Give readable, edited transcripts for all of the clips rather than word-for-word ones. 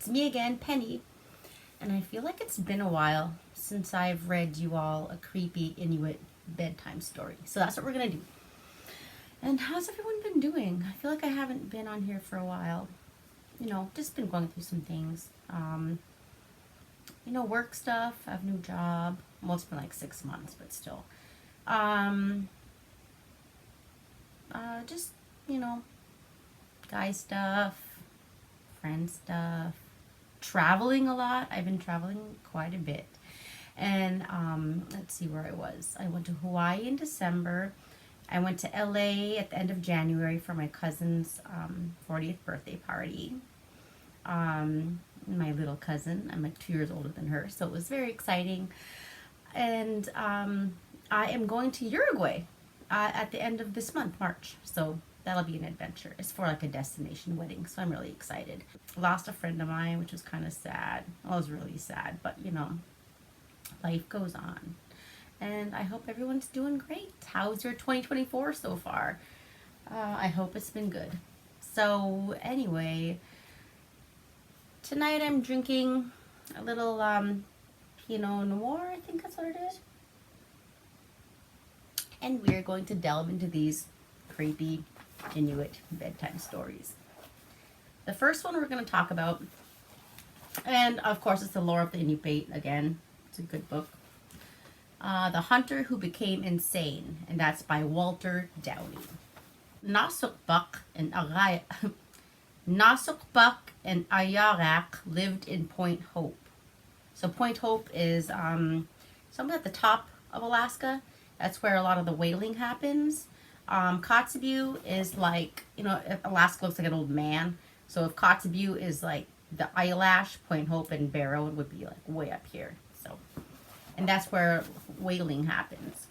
It's me again, Penny, and I feel like it's been a while since I've read you all a creepy Inuit bedtime story. So that's what we're gonna do. And how's everyone been doing? I feel like I haven't been on here for a while. Just been going through some things. Work stuff. I have a new job. Well, it's been like 6 months, but still. Um, just, you know, guy stuff, friend stuff, traveling a lot. I've been traveling quite a bit. And let's see where I was. I went to Hawaii in December. I went to LA at the end of January for my cousin's 40th birthday party. My little cousin, I'm like 2 years older than her, so it was very exciting. And I am going to Uruguay at the end of this month, March. So that'll be an adventure. It's for like a destination wedding, so I'm really excited. Lost a friend of mine, which was kind of sad. Well, it was really sad, but life goes on. And I hope everyone's doing great. How's your 2024 so far? I hope it's been good. So anyway, tonight I'm drinking a little Pinot Noir, I think that's what it is. And we're going to delve into these creepy Inuit bedtime stories. The first one we're going to talk about, and of course it's the Lore of the Inupiat again. It's a good book. The Hunter Who Became Insane, and that's by Walter Downey. Nasukbak and Aray Nasukbak and Ayarak lived in Point Hope. So Point Hope is somewhere at the top of Alaska. That's where a lot of the whaling happens. Kotzebue is like, Alaska looks like an old man. So if Kotzebue is like the eyelash, Point Hope and Barrow would be like way up here. And that's where whaling happens.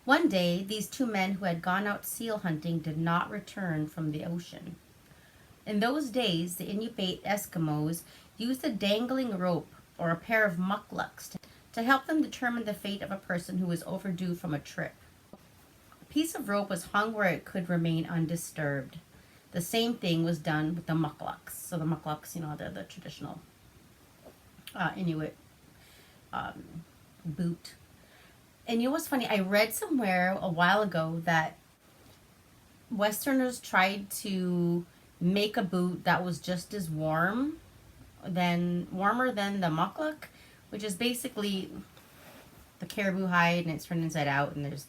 One day, these two men who had gone out seal hunting did not return from the ocean. In those days, the Inupiat Eskimos used a dangling rope or a pair of mukluks to help them determine the fate of a person who was overdue from a trip. A piece of rope was hung where it could remain undisturbed. The same thing was done with the mukluks. So the mukluks, they're the traditional Inuit boot. And what's funny? I read somewhere a while ago that Westerners tried to make a boot that was just as warmer than the mukluk, which is basically the caribou hide, and it's turned inside out, and there's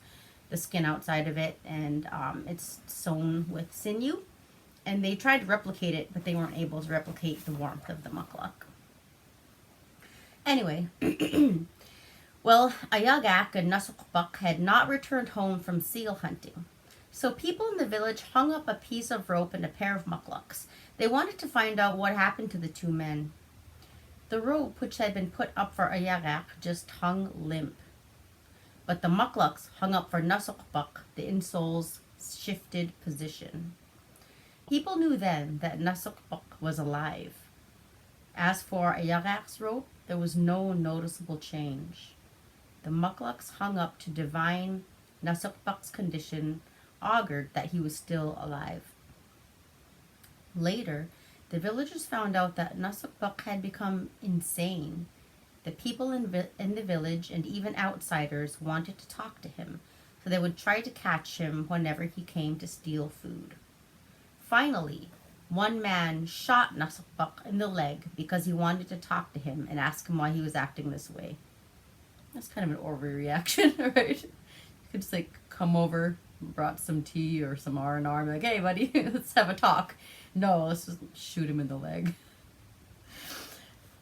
the skin outside of it, and it's sewn with sinew. And they tried to replicate it, but they weren't able to replicate the warmth of the mukluk. Anyway, well, Ayagak and Nasukbak had not returned home from seal hunting. So people in the village hung up a piece of rope and a pair of mukluks. They wanted to find out what happened to the two men. The rope, which had been put up for Ayagak, just hung limp. But the mukluks hung up for Nasukbak, the insoles shifted position. People knew then that Nasukbak was alive. As for Ayagak's rope, there was no noticeable change. The mukluks hung up to divine Nasukbak's condition augured that he was still alive. Later, the villagers found out that Nasukbak had become insane. The people in the village and even outsiders wanted to talk to him, so they would try to catch him whenever he came to steal food. Finally, one man shot Nasukbak in the leg because he wanted to talk to him and ask him why he was acting this way. That's kind of an overreaction, right? You could just come over, brought some tea or some R&R, and be like, hey buddy, let's have a talk. No, let's just shoot him in the leg.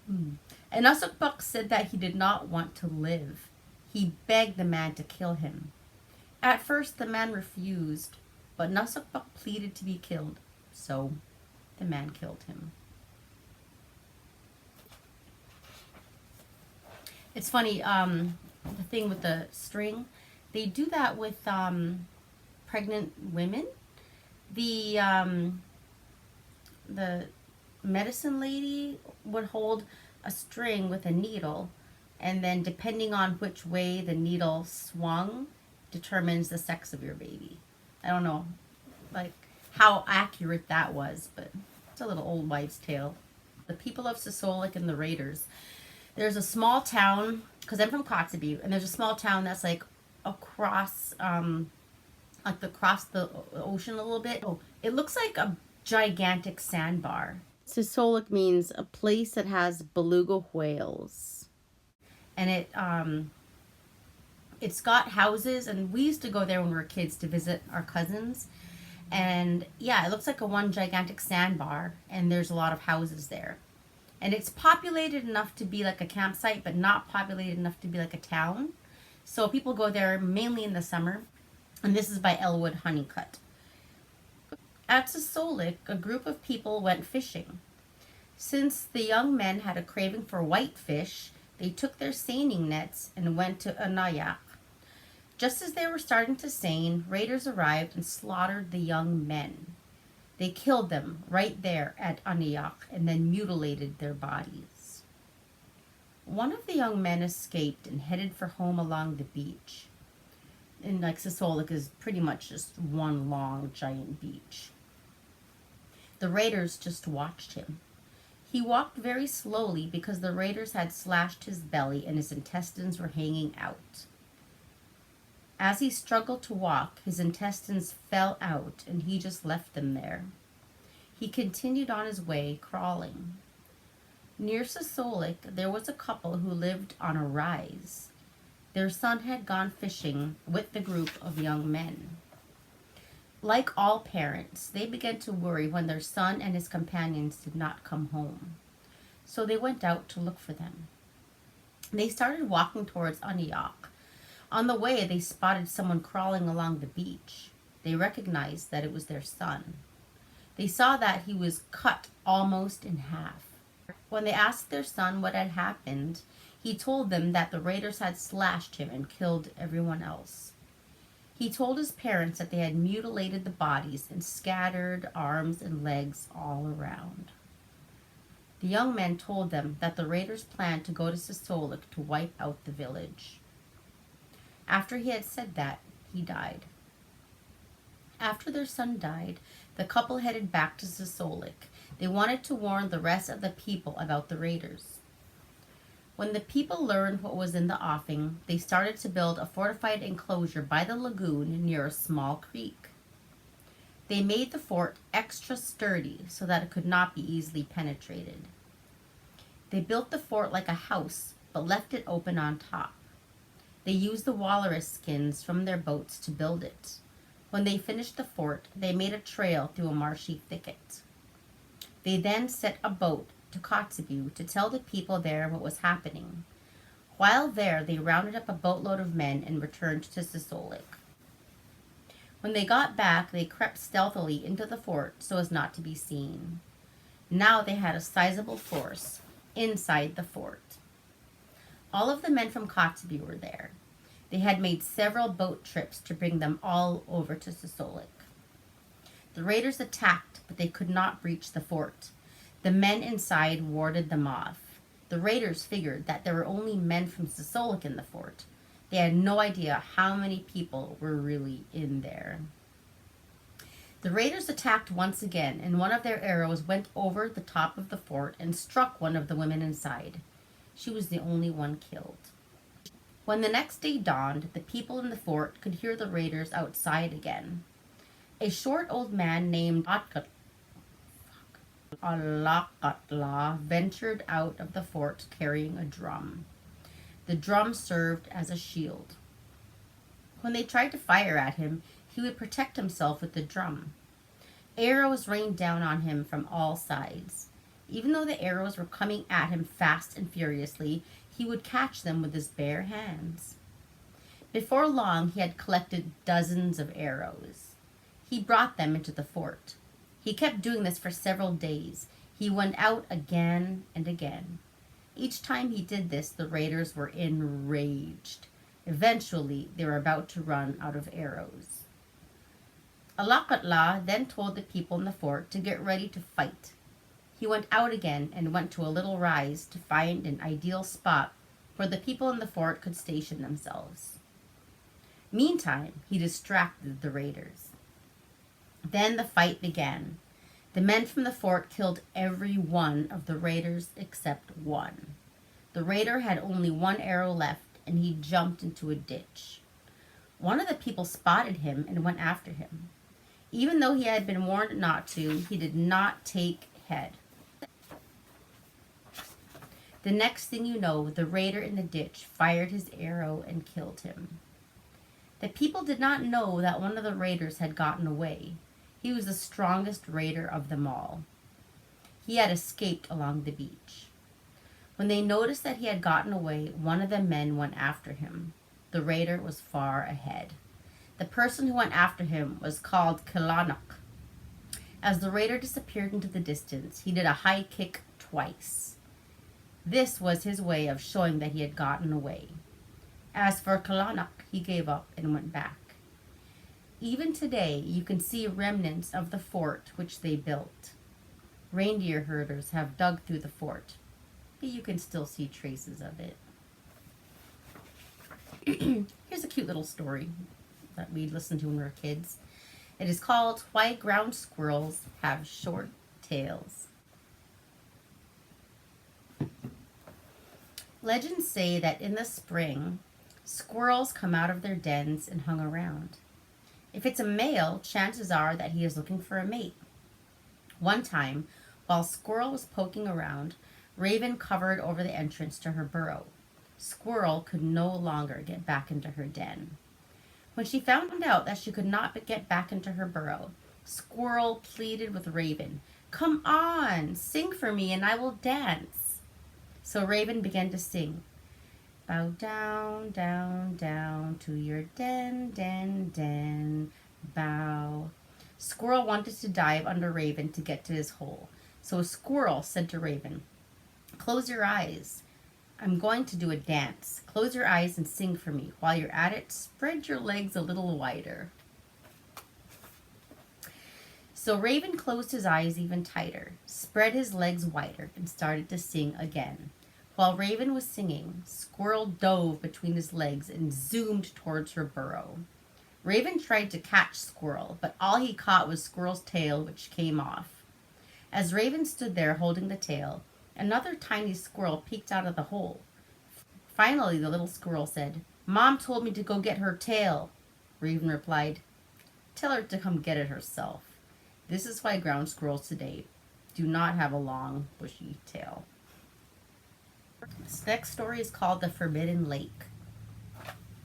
And Nasukbak said that he did not want to live. He begged the man to kill him. At first, the man refused, but Nasukbak pleaded to be killed, so the man killed him. It's funny, the thing with the string, they do that with pregnant women. The medicine lady would hold a string with a needle, and then depending on which way the needle swung determines the sex of your baby. I don't know how accurate that was, but it's a little old wives' tale. the people of Sisolak and the raiders. There's a small town, because I'm from Kotzebue, and there's a small town that's like across, across the ocean a little bit. Oh, it looks like a gigantic sandbar. Sisolak means a place that has beluga whales, and it's got houses, and we used to go there when we were kids to visit our cousins. And yeah, it looks like a one gigantic sandbar, and there's a lot of houses there. And it's populated enough to be like a campsite, but not populated enough to be like a town. So people go there mainly in the summer. And this is by Elwood Honeycutt. At Sisolak, a group of people went fishing. Since the young men had a craving for whitefish, they took their seining nets and went to Anayak. Just as they were starting to seine, raiders arrived and slaughtered the young men. They killed them right there at Anayak and then mutilated their bodies. One of the young men escaped and headed for home along the beach. And like Sisolak is pretty much just one long giant beach. The raiders just watched him. He walked very slowly because the raiders had slashed his belly and his intestines were hanging out. As he struggled to walk, his intestines fell out and he just left them there. He continued on his way, crawling. Near Sisolak, there was a couple who lived on a rise. Their son had gone fishing with the group of young men. Like all parents, they began to worry when their son and his companions did not come home. So they went out to look for them. They started walking towards Anayak. On the way, they spotted someone crawling along the beach. They recognized that it was their son. They saw that he was cut almost in half. When they asked their son what had happened, he told them that the raiders had slashed him and killed everyone else. He told his parents that they had mutilated the bodies and scattered arms and legs all around. The young men told them that the raiders planned to go to Sisolak to wipe out the village. After he had said that, he died. After their son died, the couple headed back to Sisolak. They wanted to warn the rest of the people about the raiders. When the people learned what was in the offing, they started to build a fortified enclosure by the lagoon near a small creek. They made the fort extra sturdy so that it could not be easily penetrated. They built the fort like a house, but left it open on top. They used the walrus skins from their boats to build it. When they finished the fort, they made a trail through a marshy thicket. They then set a boat to Kotzebue to tell the people there what was happening. While there, they rounded up a boatload of men and returned to Sisolak. When they got back, they crept stealthily into the fort so as not to be seen. Now they had a sizable force inside the fort. All of the men from Kotzebue were there. They had made several boat trips to bring them all over to Sisolak. The raiders attacked, but they could not breach the fort. The men inside warded them off. The raiders figured that there were only men from Sisolak in the fort. They had no idea how many people were really in there. The raiders attacked once again, and one of their arrows went over the top of the fort and struck one of the women inside. She was the only one killed. When the next day dawned, the people in the fort could hear the raiders outside again. A short old man named Alakatla ventured out of the fort carrying a drum. The drum served as a shield. When they tried to fire at him, he would protect himself with the drum. Arrows rained down on him from all sides. Even though the arrows were coming at him fast and furiously, he would catch them with his bare hands. Before long, he had collected dozens of arrows. He brought them into the fort. He kept doing this for several days. He went out again and again. Each time he did this, the raiders were enraged. Eventually, they were about to run out of arrows. Alakatla then told the people in the fort to get ready to fight. He went out again and went to a little rise to find an ideal spot where the people in the fort could station themselves. Meantime, he distracted the raiders. Then the fight began. The men from the fort killed every one of the raiders except one. The raider had only one arrow left, and he jumped into a ditch. One of the people spotted him and went after him. Even though he had been warned not to, he did not take heed. The next thing you know, the raider in the ditch fired his arrow and killed him. The people did not know that one of the raiders had gotten away. He was the strongest raider of them all. He had escaped along the beach. When they noticed that he had gotten away, one of the men went after him. The raider was far ahead. The person who went after him was called Kilanuk. As the raider disappeared into the distance, he did a high kick twice. This was his way of showing that he had gotten away. As for Kilanuk, he gave up and went back. Even today, you can see remnants of the fort which they built. Reindeer herders have dug through the fort, but you can still see traces of it. Here's a cute little story that we listened to when we were kids. It is called Why Ground Squirrels Have Short Tails. Legends say that in the spring, squirrels come out of their dens and hung around. If it's a male, chances are that he is looking for a mate. One time, while Squirrel was poking around, Raven covered over the entrance to her burrow. Squirrel could no longer get back into her den. When she found out that she could not get back into her burrow, Squirrel pleaded with Raven, "Come on, sing for me and I will dance." So Raven began to sing. Bow down, down, down to your den, den, den, bow. Squirrel wanted to dive under Raven to get to his hole. So Squirrel said to Raven, "Close your eyes. I'm going to do a dance. Close your eyes and sing for me. While you're at it, spread your legs a little wider." So Raven closed his eyes even tighter, spread his legs wider, and started to sing again. While Raven was singing, Squirrel dove between his legs and zoomed towards her burrow. Raven tried to catch Squirrel, but all he caught was Squirrel's tail, which came off. As Raven stood there holding the tail, another tiny squirrel peeked out of the hole. Finally, the little squirrel said, "Mom told me to go get her tail." Raven replied, "Tell her to come get it herself." This is why ground squirrels today do not have a long, bushy tail. This next story is called The Forbidden Lake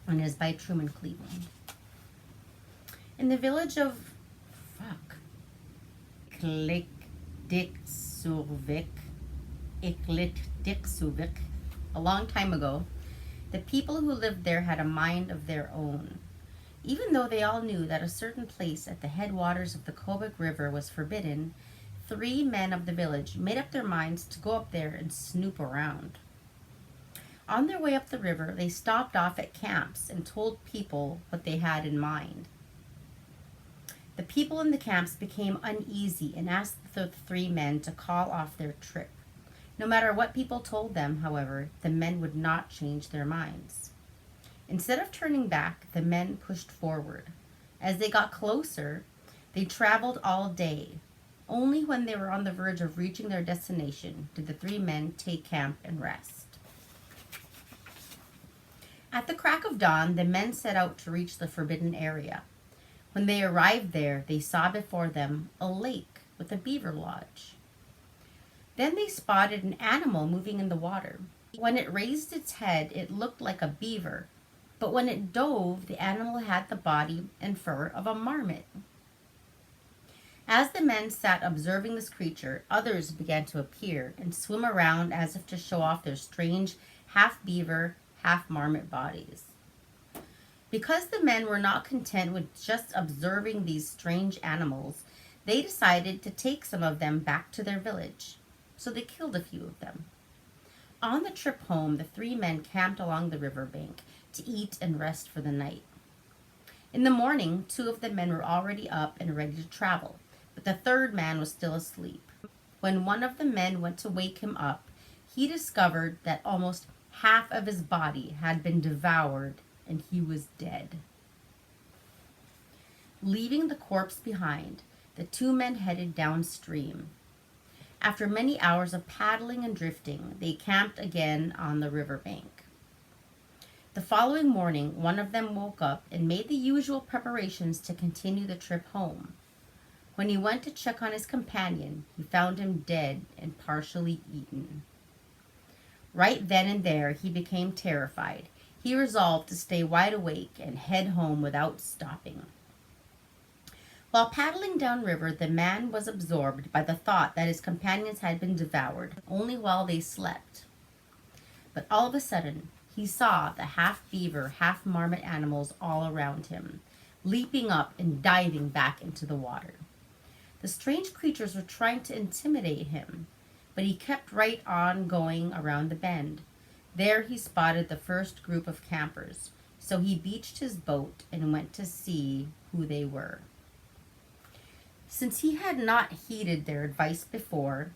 and is by Truman Cleveland. In the village of Iklikdiksuvik, a long time ago, the people who lived there had a mind of their own. Even though they all knew that a certain place at the headwaters of the Kobuk River was forbidden, 3 men of the village made up their minds to go up there and snoop around. On their way up the river, they stopped off at camps and told people what they had in mind. The people in the camps became uneasy and asked the 3 men to call off their trip. No matter what people told them, however, the men would not change their minds. Instead of turning back, the men pushed forward. As they got closer, they traveled all day. Only when they were on the verge of reaching their destination did the 3 men take camp and rest. At the crack of dawn, the men set out to reach the forbidden area. When they arrived there, they saw before them a lake with a beaver lodge. Then they spotted an animal moving in the water. When it raised its head, it looked like a beaver, but when it dove, the animal had the body and fur of a marmot. As the men sat observing this creature, others began to appear and swim around as if to show off their strange half-beaver, half-marmot bodies. Because the men were not content with just observing these strange animals, they decided to take some of them back to their village. So they killed a few of them. On the trip home, the 3 men camped along the riverbank to eat and rest for the night. In the morning, 2 of the men were already up and ready to travel, but the 3rd man was still asleep. When one of the men went to wake him up, he discovered that almost half of his body had been devoured and he was dead. Leaving the corpse behind, the two men headed downstream. After many hours of paddling and drifting, they camped again on the riverbank. The following morning, one of them woke up and made the usual preparations to continue the trip home. When he went to check on his companion, he found him dead and partially eaten. Right then and there, he became terrified. He resolved to stay wide awake and head home without stopping. While paddling downriver, the man was absorbed by the thought that his companions had been devoured only while they slept. But all of a sudden, he saw the half-beaver, half-marmot animals all around him, leaping up and diving back into the water. The strange creatures were trying to intimidate him, but he kept right on going around the bend. There he spotted the first group of campers, so he beached his boat and went to see who they were. Since he had not heeded their advice before,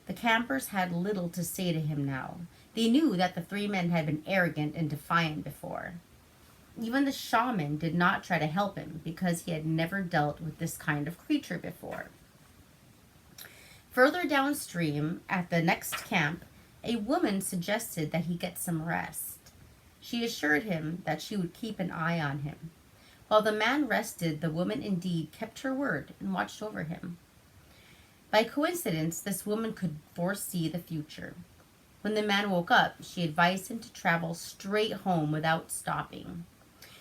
the campers had little to say to him now. They knew that the three men had been arrogant and defiant before. Even the shaman did not try to help him because he had never dealt with this kind of creature before. Further downstream, at the next camp, a woman suggested that he get some rest. She assured him that she would keep an eye on him. While the man rested, the woman indeed kept her word and watched over him. By coincidence, this woman could foresee the future. When the man woke up, she advised him to travel straight home without stopping.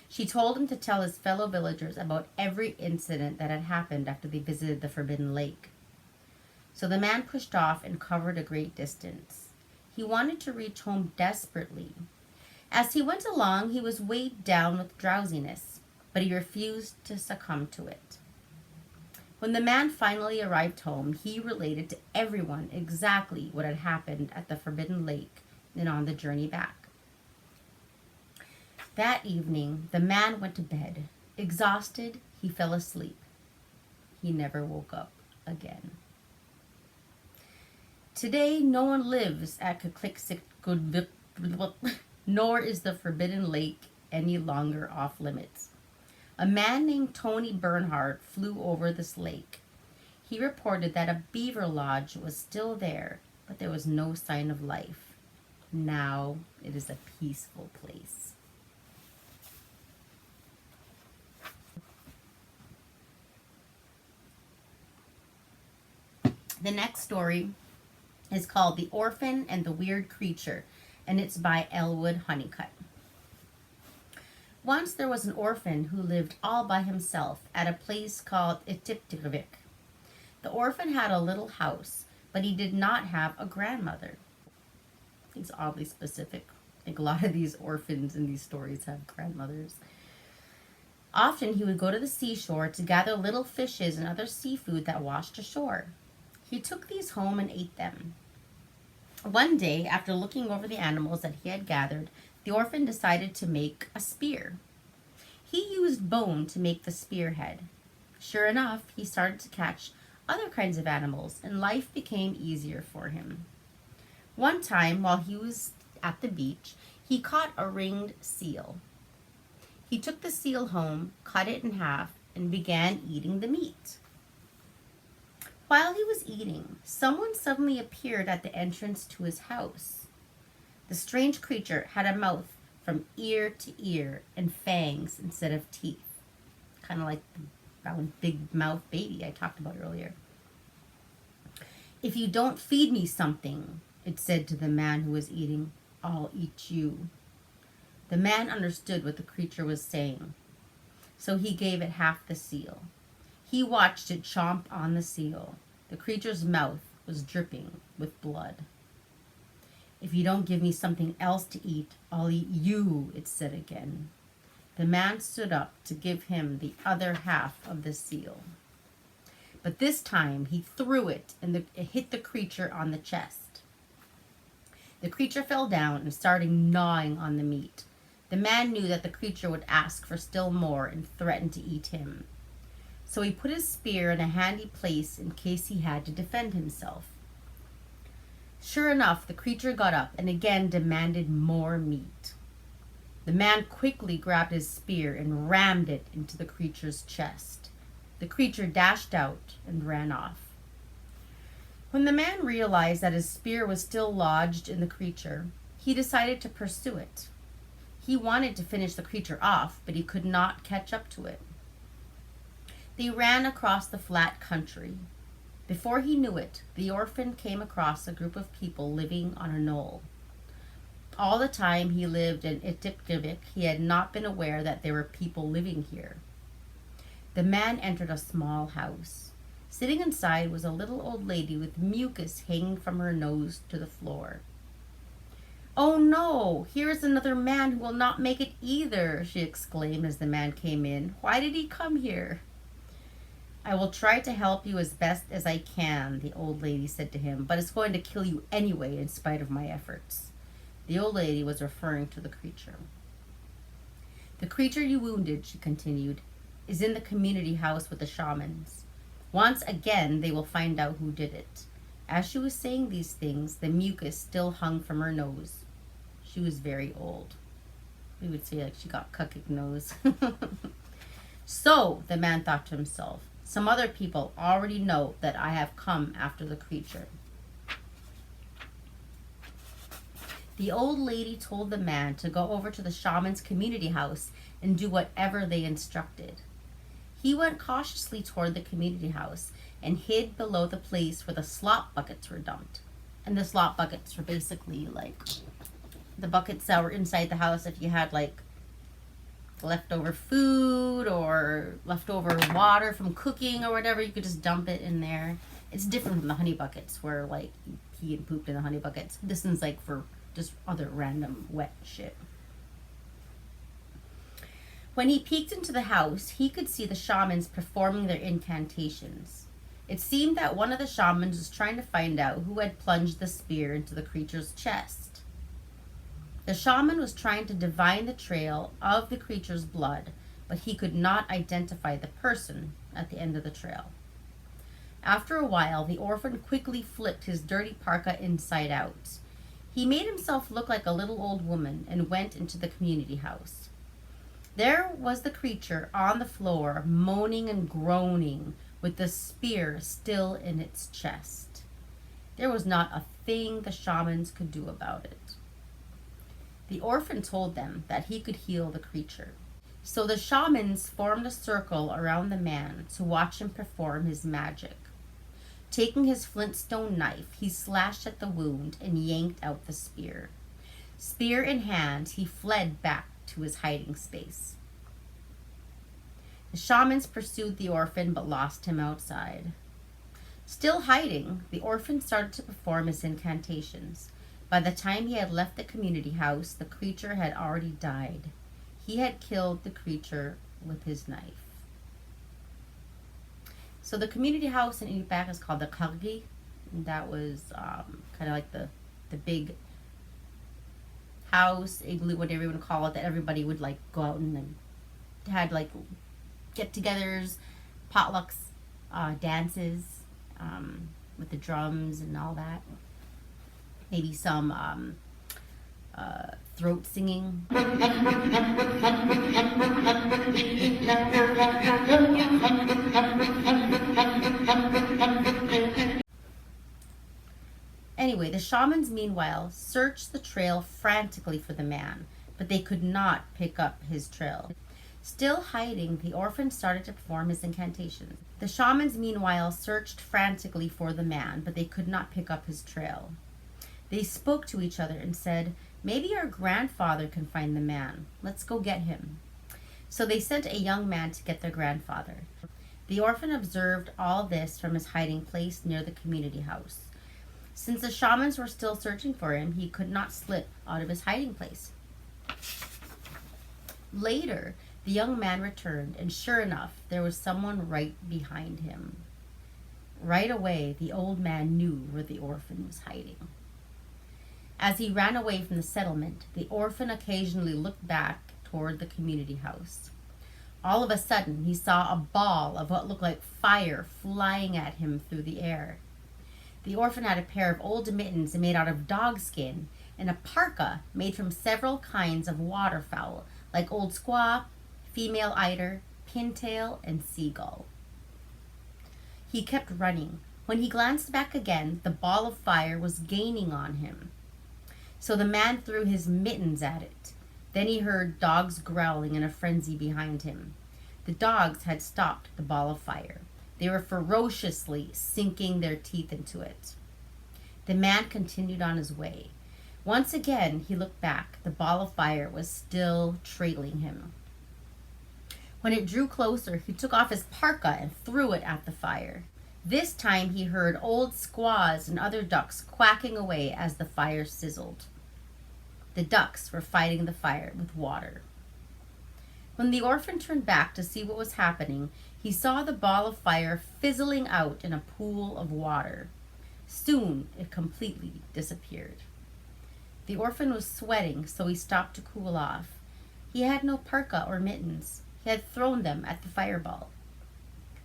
She told him to tell his fellow villagers about every incident that had happened after they visited the Forbidden Lake. So the man pushed off and covered a great distance. He wanted to reach home desperately. As he went along, he was weighed down with drowsiness, but he refused to succumb to it. When the man finally arrived home, he related to everyone exactly what had happened at the Forbidden Lake and on the journey back. That evening, the man went to bed. Exhausted, he fell asleep. He never woke up again. Today, no one lives at Kukliksik, nor is the Forbidden Lake any longer off limits. A man named Tony Bernhardt flew over this lake. He reported that a beaver lodge was still there, but there was no sign of life. Now it is a peaceful place. The next story is called The Orphan and the Weird Creature, and it's by Elwood Honeycutt. Once there was an orphan who lived all by himself at a place called Inupiat. The orphan had a little house, but he did not have a grandmother. He's oddly specific. I think a lot of these orphans in these stories have grandmothers. Often he would go to the seashore to gather little fishes and other seafood that washed ashore. He took these home and ate them. One day, after looking over the animals that he had gathered, the orphan decided to make a spear. He used bone to make the spearhead. Sure enough, he started to catch other kinds of animals, and life became easier for him. One time, while he was at the beach, he caught a ringed seal. He took the seal home, cut it in half, and began eating the meat. While he was eating, someone suddenly appeared at the entrance to his house. The strange creature had a mouth from ear to ear and fangs instead of teeth. Kind of like the round big mouth baby I talked about earlier. "If you don't feed me something," it said to the man who was eating, "I'll eat you." The man understood what the creature was saying, so he gave it half the seal. He watched it chomp on the seal. The creature's mouth was dripping with blood. "If you don't give me something else to eat, I'll eat you," it said again. The man stood up to give him the other half of the seal. But this time he threw it and it hit the creature on the chest. The creature fell down and started gnawing on the meat. The man knew that the creature would ask for still more and threatened to eat him. So he put his spear in a handy place in case he had to defend himself. Sure enough, the creature got up and again demanded more meat. The man quickly grabbed his spear and rammed it into the creature's chest. The creature dashed out and ran off. When the man realized that his spear was still lodged in the creature, he decided to pursue it. He wanted to finish the creature off, but he could not catch up to it. They ran across the flat country. Before he knew it, the orphan came across a group of people living on a knoll. All the time he lived in Inupiat, he had not been aware that there were people living here. The man entered a small house. Sitting inside was a little old lady with mucus hanging from her nose to the floor. "Oh no, here is another man who will not make it either," she exclaimed as the man came in. "Why did he come here?" "I will try to help you as best as I can," the old lady said to him, "but it's going to kill you anyway in spite of my efforts." The old lady was referring to the creature. "The creature you wounded," she continued, "is in the community house with the shamans. Once again, they will find out who did it." As she was saying these things, the mucus still hung from her nose. She was very old. We would say like she got cuckoo nose. So, the man thought to himself, some other people already know that I have come after the creature. The old lady told the man to go over to the shaman's community house and do whatever they instructed. He went cautiously toward the community house and hid below the place where the slop buckets were dumped. And the slop buckets were basically like the buckets that were inside the house if you had like leftover food or leftover water from cooking or whatever, you could just dump it in there. It's different from the honey buckets where like you pee and pooped in the honey buckets. This one's like for just other random wet shit. When he peeked into the house, he could see the shamans performing their incantations. It seemed that one of the shamans was trying to find out who had plunged the spear into the creature's chest. The shaman was trying to divine the trail of the creature's blood, but he could not identify the person at the end of the trail. After a while, the orphan quickly flipped his dirty parka inside out. He made himself look like a little old woman and went into the community house. There was the creature on the floor, moaning and groaning, with the spear still in its chest. There was not a thing the shamans could do about it. The orphan told them that he could heal the creature. So the shamans formed a circle around the man to watch him perform his magic. Taking his flintstone knife, he slashed at the wound and yanked out the spear. Spear in hand, he fled back to his hiding space. The shamans pursued the orphan but lost him outside. Still hiding, the orphan started to perform his incantations. By the time he had left the community house, the creature had already died. He had killed the creature with his knife. So the community house in Inupiat is called the Kargi. That was kind of like the big house, igloo, whatever you want to call it, that everybody would like go out and had like get-togethers, potlucks, dances with the drums and all that. Maybe some throat singing. Anyway, the shamans meanwhile searched the trail frantically for the man, but they could not pick up his trail. Still hiding, the orphan started to perform his incantations. The shamans meanwhile searched frantically for the man, but they could not pick up his trail. They spoke to each other and said, "Maybe our grandfather can find the man. Let's go get him." So they sent a young man to get their grandfather. The orphan observed all this from his hiding place near the community house. Since the shamans were still searching for him, he could not slip out of his hiding place. Later, the young man returned, and sure enough, there was someone right behind him. Right away, the old man knew where the orphan was hiding. As he ran away from the settlement, the orphan occasionally looked back toward the community house. All of a sudden, he saw a ball of what looked like fire flying at him through the air. The orphan had a pair of old mittens made out of dog skin and a parka made from several kinds of waterfowl, like old squaw, female eider, pintail, and seagull. He kept running. When he glanced back again, the ball of fire was gaining on him. So the man threw his mittens at it. Then he heard dogs growling in a frenzy behind him. The dogs had stopped the ball of fire. They were ferociously sinking their teeth into it. The man continued on his way. Once again, he looked back. The ball of fire was still trailing him. When it drew closer, he took off his parka and threw it at the fire. This time he heard old squaws and other ducks quacking away as the fire sizzled. The ducks were fighting the fire with water. When the orphan turned back to see what was happening, he saw the ball of fire fizzling out in a pool of water. Soon it completely disappeared. The orphan was sweating, so he stopped to cool off. He had no parka or mittens. He had thrown them at the fireball.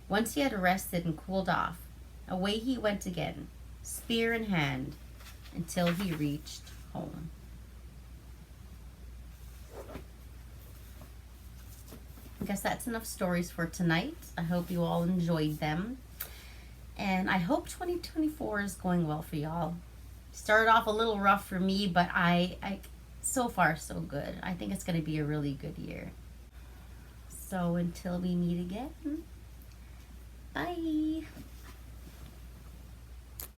Once he had rested and cooled off, away he went again, spear in hand, until he reached home. I guess that's enough stories for tonight. I hope you all enjoyed them. And I hope 2024 is going well for y'all. Started off a little rough for me, but I so far so good. I think it's going to be a really good year. So until we meet again, bye.